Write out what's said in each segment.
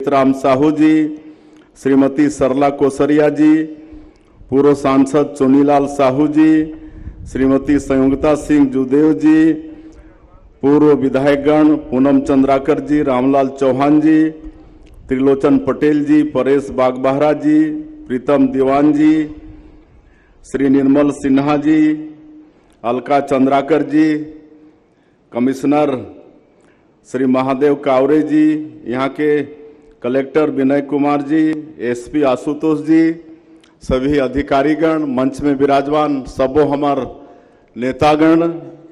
राम साहू जी, श्रीमती सरला कोसरिया जी, पूर्व सांसद चुनीलाल साहू जी, श्रीमती संयुक्ता सिंह जुदेव जी, पूर्व विधायकगण पूनम चंद्राकर जी, रामलाल चौहान जी, त्रिलोचन पटेल जी, परेश बागबहरा जी, प्रीतम दीवान जी, श्री निर्मल सिन्हा जी, अलका चंद्राकर जी, कमिश्नर श्री महादेव कावरे जी, यहाँ के कलेक्टर विनय कुमार जी, एसपी आशुतोष जी, सभी अधिकारीगण, मंच में विराजमान सबो हमार नेतागण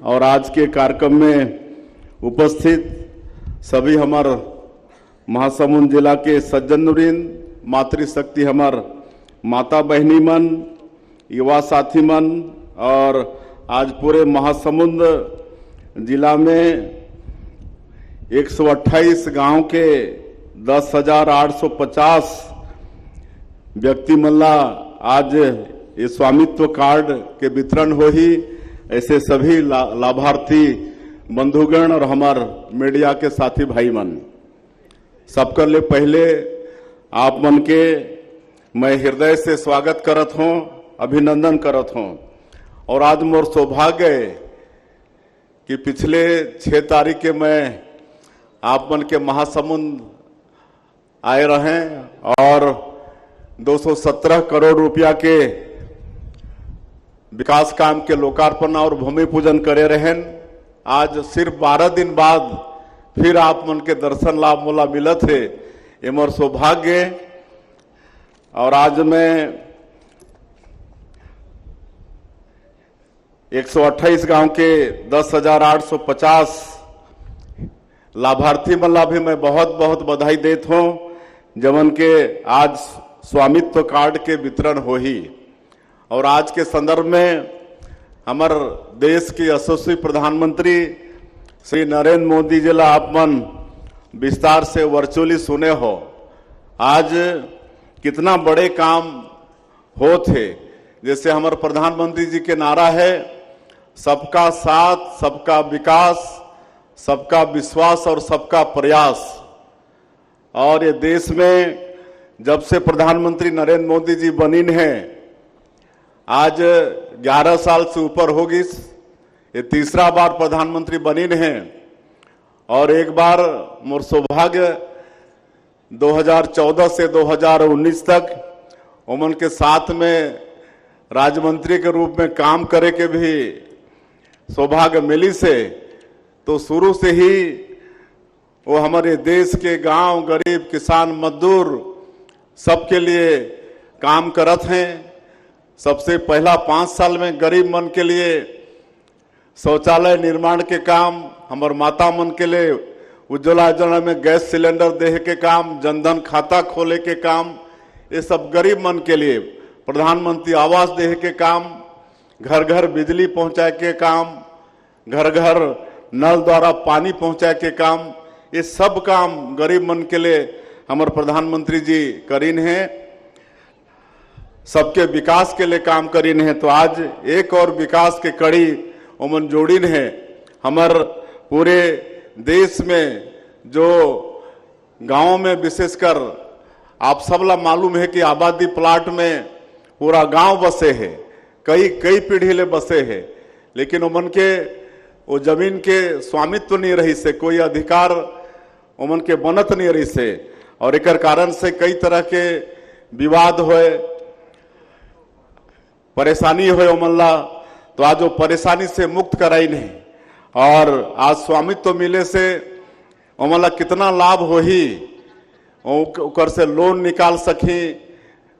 और आज के कार्यक्रम में उपस्थित सभी हमार महासमुंद जिला के सज्जनवृंद, मातृशक्ति हमार माता बहनी मन, युवा साथी मन और आज पूरे महासमुंद जिला में 128 गांव के 10,850 व्यक्ति मल्ला आज ये स्वामित्व कार्ड के वितरण हो ही। ऐसे सभी लाभार्थी बंधुगण और हमार मीडिया के साथी भाई मन सबका ले पहले आप मन के मैं हृदय से स्वागत करत हूँ, अभिनंदन करत हूँ। और आज मोर सौभाग्य है कि पिछले 6 तारीख के मैं आप मन के महासमुंद आए रहे और 217 करोड़ रुपया के विकास काम के लोकार्पण और भूमि पूजन करे रहें। आज सिर्फ 12 दिन बाद फिर आप मन के दर्शन लाभ मोला मिलत है, ये मोर सौभाग्य। और आज मैं 128 गांव के 10,850 लाभार्थी मल्ला भी मैं बहुत बहुत बधाई देता हूँ, जवन के आज स्वामित्व कार्ड के वितरण हो ही। और आज के संदर्भ में हमार देश के यशस्वी प्रधानमंत्री श्री नरेंद्र मोदी जी ला आप मन विस्तार से वर्चुअली सुने हो। आज कितना बड़े काम हो थे, जैसे हमारे प्रधानमंत्री जी के नारा है सबका साथ, सबका विकास, सबका विश्वास और सबका प्रयास। और ये देश में जब से प्रधानमंत्री नरेंद्र मोदी जी बनिन हैं, आज 11 साल से ऊपर होगी, ये तीसरा बार प्रधानमंत्री बनिन हैं। और एक बार मोर सौभाग्य 2014 से 2019 तक उमन के साथ में राज्य के रूप में काम करे के भी सौभाग्य मिली से। तो शुरू से ही वो हमारे देश के गांव, गरीब, किसान, मजदूर सबके लिए काम करत हैं। सबसे पहला 5 साल में गरीब मन के लिए शौचालय निर्माण के काम, हमार माता मन के लिए उज्ज्वला योजना में गैस सिलेंडर देहे के काम, जनधन खाता खोले के काम, ये सब गरीब मन के लिए प्रधानमंत्री आवास देहे के काम, घर घर बिजली पहुंचाए के काम, घर घर नल द्वारा पानी पहुंचाए के काम, ये सब काम गरीब मन के लिए हमारे प्रधानमंत्री जी करीन हैं, सबके विकास के लिए काम करीन हैं। तो आज एक और विकास के कड़ी उमन जोड़ीन है। हमार पूरे देश में जो गांव में विशेषकर आप सबला मालूम है कि आबादी प्लाट में पूरा गांव बसे है, कई पीढ़ी ले बसे है, लेकिन उमन के वो जमीन के स्वामित्व नहीं रही से, कोई अधिकार उमन के बनत नहीं रही से। और एक कारण से कई तरह के विवाद होए, परेशानी होए उमनला। तो आज वो परेशानी से मुक्त कराई नहीं और आज स्वामित्व मिले से उमनला कितना लाभ हो ही, उकर से लोन निकाल सकी,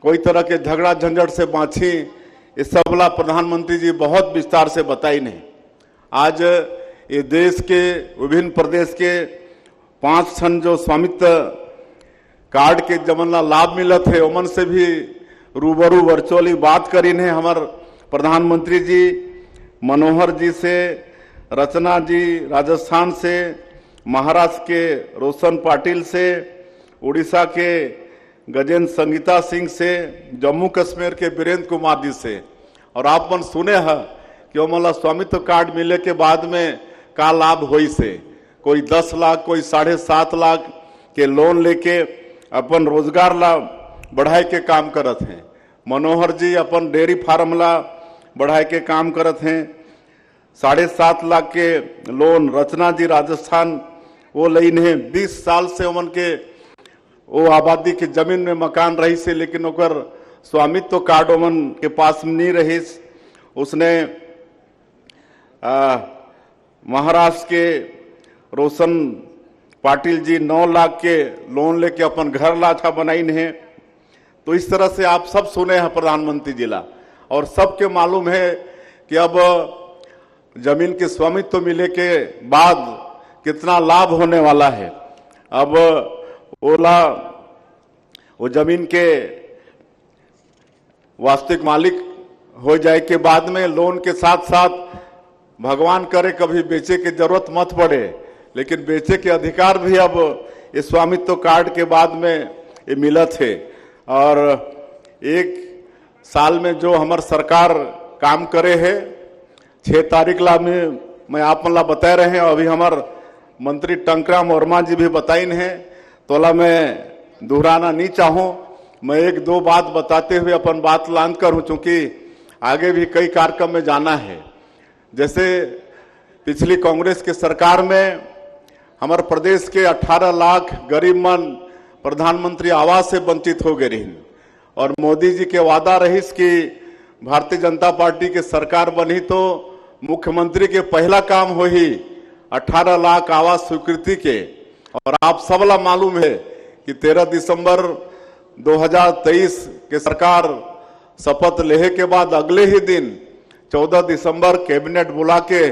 कोई तरह के झगड़ा झंझट से बाँची, इस सबला प्रधानमंत्री जी बहुत विस्तार से बताई नहीं। आज ये देश के विभिन्न प्रदेश के 5 ठन जो स्वामित्व कार्ड के जमनला लाभ मिलत है, उमन से भी रूबरू वर्चुअली बात करीन है हमार प्रधानमंत्री जी, मनोहर जी से, रचना जी राजस्थान से, महाराष्ट्र के रोशन पाटिल से, उड़ीसा के गजेंद्र संगीता सिंह से, जम्मू कश्मीर के वीरेंद्र कुमार जी से। और आप मन सुने हैं कि वो स्वामित्व कार्ड मिले के बाद में का लाभ होई से, कोई 10 लाख, कोई 7.5 लाख के लोन लेके अपन रोजगार ला बढ़ाए के काम करत हैं। मनोहर जी अपन डेयरी फार्म ला बढ़ाए के काम करत हैं। 7.5 लाख के लोन रचना जी राजस्थान वो लईन है। 20 साल से उमन के वो आबादी के जमीन में मकान रही से, लेकिन ओकर स्वामित्व कार्ड उमन के पास नहीं रही। उसने महाराष्ट्र के रोशन पाटिल जी 9 लाख के लोन लेके अपन घर लाछा बनाइन है। तो इस तरह से आप सब सुने हैं प्रधानमंत्री जिला, और सबके मालूम है कि अब जमीन के स्वामित्व मिले के बाद कितना लाभ होने वाला है। अब वो जमीन के वास्तविक मालिक हो जाए के बाद में लोन के साथ साथ भगवान करे कभी बेचे की जरूरत मत पड़े, लेकिन बेचे के अधिकार भी अब इस स्वामित्व कार्ड के बाद में ये मिलत है। और 1 साल में जो हमार सरकार काम करे है, 6 तारीख ला में मैं आप ला बता रहे हैं, अभी हमार मंत्री टंकराम वर्मा जी भी बताइन है, तो ला मैं दोहराना नहीं चाहूँ। मैं 1-2 बात बताते हुए अपन बात लांद करूँ, चूंकि आगे भी कई कार्यक्रम में जाना है। जैसे पिछली कांग्रेस के सरकार में हमारे प्रदेश के 18 लाख गरीब मन प्रधानमंत्री आवास से वंचित हो गए रही, और मोदी जी के वादा रही कि भारतीय जनता पार्टी के सरकार बनी तो मुख्यमंत्री के पहला काम हो ही 18 लाख आवास स्वीकृति के। और आप सबला मालूम है कि 13 दिसंबर 2023 के सरकार शपथ लेहे के बाद अगले ही दिन 14 दिसंबर कैबिनेट बुला के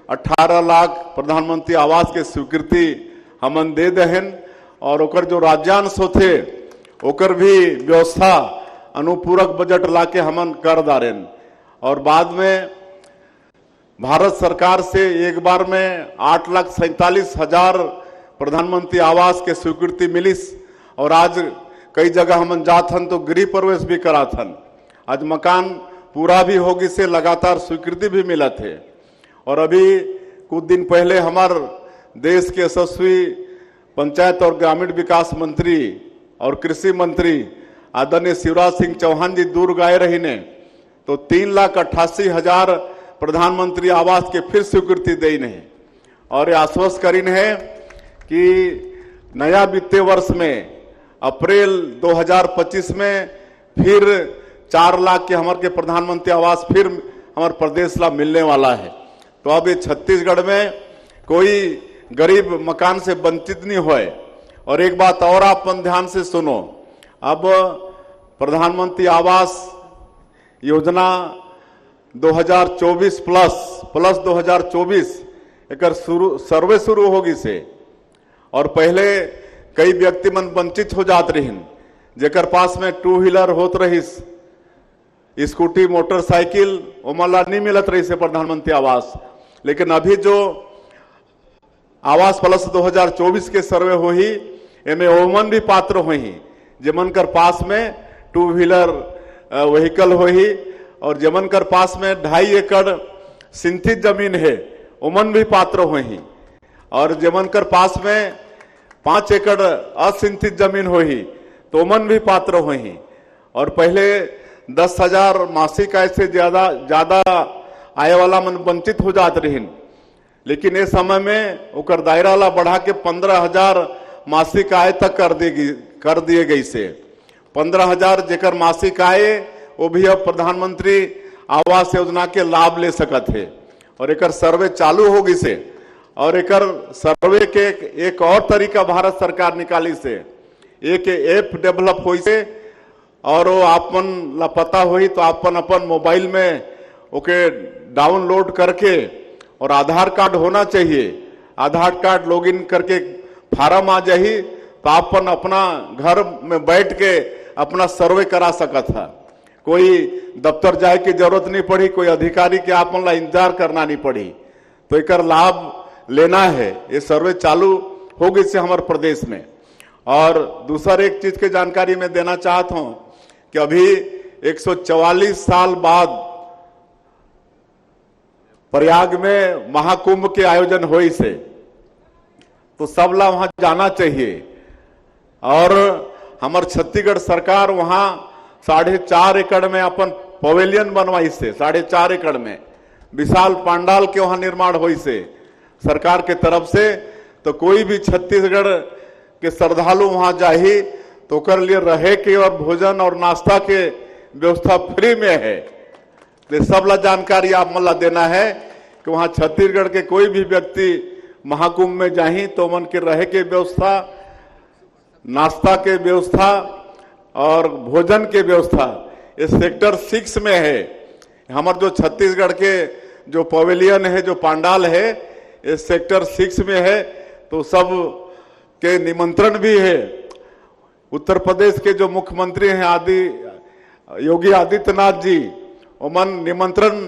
18 लाख प्रधानमंत्री आवास के स्वीकृति हमन दे दहन, और ओकर जो राज्यांश होते ओकर भी व्यवस्था अनुपूरक बजट लाके हमन कर दारेन। और बाद में भारत सरकार से एक बार में 8,47,000 प्रधानमंत्री आवास के स्वीकृति मिलिस, और आज कई जगह हमन जाथन तो गृह प्रवेश भी कराथन। आज मकान पूरा भी होगी से लगातार स्वीकृति भी मिला थे। और अभी कुछ दिन पहले हमार देश के यशस्वी पंचायत और ग्रामीण विकास मंत्री और कृषि मंत्री आदरणीय शिवराज सिंह चौहान जी दूर गए रही ने, तो 3,88,000 प्रधानमंत्री आवास के फिर स्वीकृति देन है। और ये आश्वस्त करीन है कि नया वित्तीय वर्ष में अप्रैल 2025 में फिर 4 लाख के हमारे के प्रधानमंत्री आवास फिर हमारे प्रदेश ला मिलने वाला है। तो अब ये छत्तीसगढ़ में कोई गरीब मकान से वंचित नहीं होए। और एक बात और आप ध्यान से सुनो, अब प्रधानमंत्री आवास योजना 2024 प्लस 2024 एक सर्वे शुरू होगी से। और पहले कई व्यक्ति मन वंचित हो जात रही, जेकर पास में 2 व्हीलर होत रहीस, स्कूटी मोटरसाइकिल ओमला नहीं मिलत रही से प्रधानमंत्री आवास। लेकिन अभी जो आवास प्लस 2024 के सर्वे हो ही एमे ओमन भी पात्र हो ही, जेमन कर पास में 2 व्हीलर व्हीकल हो ही, और जेमन कर पास में 2.5 एकड़ सिंचित जमीन है ओमन भी पात्र हो ही, और जेमन कर पास में 5 एकड़ असिंचित जमीन हो ही तो ओमन भी पात्र हो ही। और पहले 10,000 मासिक आय से ज्यादा आय वाला मन वंचित हो जात रही, लेकिन इस समय में उकर दायरा ला बढ़ा के 15,000 मासिक आय तक कर दिए गई से। 15,000 जेकर मासिक आय वो भी अब प्रधानमंत्री आवास योजना के लाभ ले सकत है। और एकर सर्वे चालू होगी से, और एकर सर्वे के एक और तरीका भारत सरकार निकाली से, एक ऐप डेवलप हुई से, और वो आपन ला पता हुई तो अपन मोबाइल में ओके डाउनलोड करके, और आधार कार्ड होना चाहिए, आधार कार्ड लॉगिन करके फार्म आ जाही तो आपन अपना घर में बैठ के अपना सर्वे करा सकत है। कोई दफ्तर जाए की जरूरत नहीं पड़ी, कोई अधिकारी के आपन ला इंतजार करना नहीं पड़ी। तो एकर लाभ लेना है, ये सर्वे चालू होगी से हमारे प्रदेश में। और दूसर एक चीज की जानकारी मैं देना चाहता हूं कि अभी 144 साल बाद प्रयाग में महाकुंभ के आयोजन हुई से, तो सबला वहां जाना चाहिए। और हमार छत्तीसगढ़ सरकार वहां 4.5 एकड़ में अपन पवेलियन बनवाई से, 4.5 एकड़ में विशाल पांडाल के वहां निर्माण हुई से सरकार के तरफ से। तो कोई भी छत्तीसगढ़ के श्रद्धालु वहां जाही तो कर लिए रहे के और भोजन और नाश्ता के व्यवस्था फ्री में है। तो सब ला जानकारी आप मला देना है कि वहां छत्तीसगढ़ के कोई भी व्यक्ति महाकुंभ में जाही तो मन के रहे के व्यवस्था, नाश्ता के व्यवस्था और भोजन के व्यवस्था इस सेक्टर 6 में है। हमारे जो छत्तीसगढ़ के जो पवेलियन है, जो पांडाल है, इस सेक्टर 6 में है। तो सब के निमंत्रण भी है। उत्तर प्रदेश के जो मुख्यमंत्री हैं योगी आदित्यनाथ जी, ओमन निमंत्रण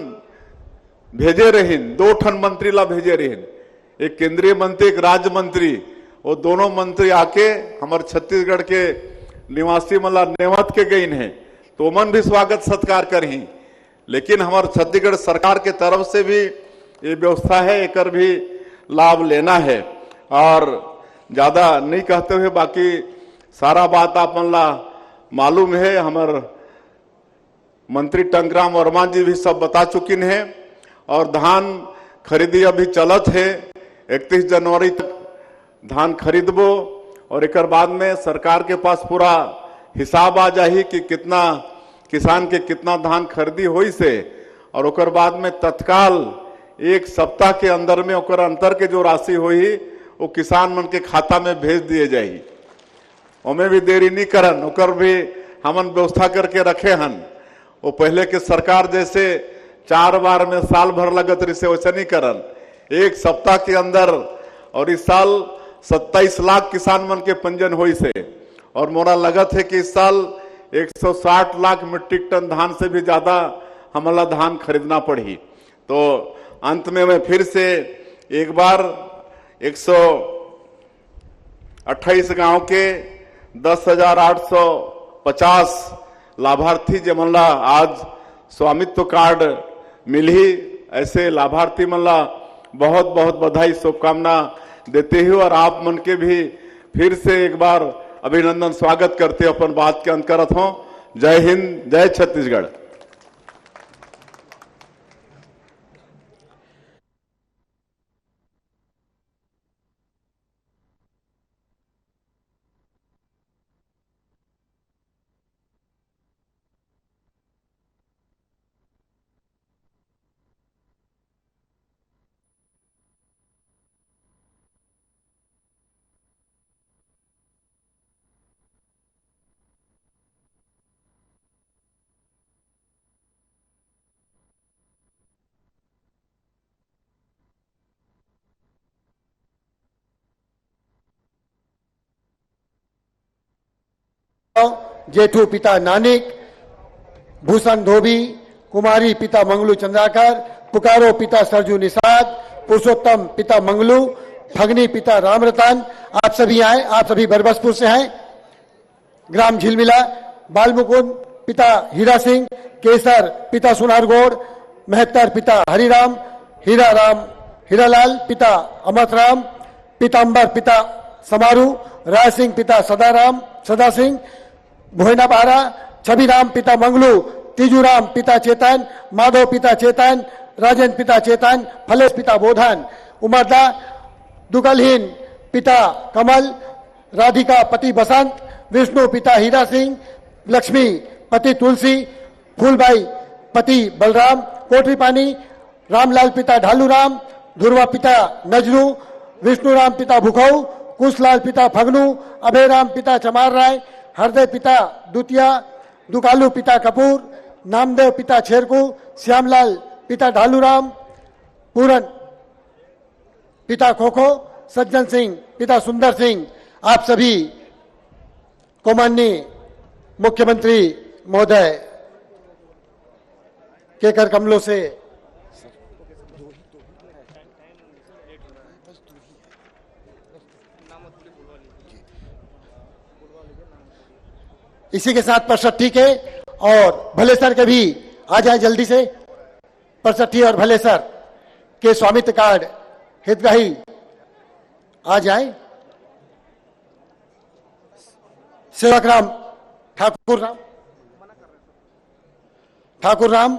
भेजे रहीन, 2 ठन मंत्री ला भेजे रहीन, एक केंद्रीय मंत्री, एक राज्य मंत्री। वो दोनों मंत्री आके हमारे छत्तीसगढ़ के निवासी मला नेमत के गईन है, तो ओमन भी स्वागत सत्कार करही। लेकिन हमारे छत्तीसगढ़ सरकार के तरफ से भी ये व्यवस्था है, एक भी लाभ लेना है। और ज्यादा नहीं कहते हुए बाकी सारा बात आप मन ला मालूम है, हमारे मंत्री टंकराम वर्मा जी भी सब बता चुकिन है। और धान खरीदी अभी चलत है, 31 जनवरी तक धान खरीदबो और एक बाद में सरकार के पास पूरा हिसाब आ जाही कि कितना किसान के कितना धान खरीदी हुई से। और ओकर बाद में तत्काल 1 सप्ताह के अंदर में ओकर अंतर के जो राशि हुई वो किसान मन के खाता में भेज दिए जाही। ओमे भी देरी नहीं करन, ओकर भी हमन व्यवस्था करके रखे हन। वो पहले के सरकार जैसे 4 बार में साल भर लगत रही से वैसे नहीं करन, 1 सप्ताह के अंदर। और इस साल 27 लाख किसान मन के पंजीयन हुई से। और मोरा लगत है कि इस साल 160 लाख मीट्रिक टन धान से भी ज्यादा हमला धान खरीदना पड़ी। तो अंत में मैं फिर से एक बार 128 गांव के 10,850 लाभार्थी जमला आज स्वामित्व कार्ड मिली, ऐसे लाभार्थी मनला बहुत बहुत बधाई शुभकामना देते हुए और आप मन के भी फिर से एक बार अभिनंदन स्वागत करते अपन बात के अंत करत हूं। जय हिंद, जय छत्तीसगढ़। जेठू पिता नानिक, भूषण धोबी, कुमारी पिता मंगलू चंद्राकर, पुकारो पिता सरजू निषाद, पुरुषोत्तम पिता मंगलू, फगनी पिता रामरतन, आप सभी आए। आप सभी बरबसपुर से हैं। ग्राम झिलमिला, बालमुकुंद पिता हीरा सिंह, केसर पिता सुनारगौड़, महत्तर पिता हरिराम, हीरालाल पिता अमरराम, पीताम्बर पिता समारू, राय सिंह पिता सदा सिंह, भोयना बारा, छबीराम पिता मंगलू, तीजूराम पिता चेतन, माधव पिता चेतन, राजेंद्र पिता चेतन, फलेश पिता बोधन, उमरदा, दुगलहीन पिता कमल, राधिका पति बसंत, विष्णु पिता हीरा सिंह, लक्ष्मी पति तुलसी, फूलबाई पति बलराम, कोटरी पानी, रामलाल पिता ढालूराम, ध्रुवा पिता नजरू, विष्णुराम पिता भुखऊ, कुशलाल पिता फगनू, अभयराम पिता चमार राय, हरदय पिता दुतिया, दुकालू पिता कपूर, नामदेव पिता छेरकू, श्यामलाल पिता ढालूराम, पूरन पिता खोखो, सज्जन सिंह पिता सुंदर सिंह, आप सभी को माननीय मुख्यमंत्री महोदय के कर कमलों से इसी के साथ 65 के और भलेसर के भी आ जाए जल्दी से। 65 और भलेसर के स्वामित्व कार्ड हितग्राही आ जाए। सेवक राम ठाकुर राम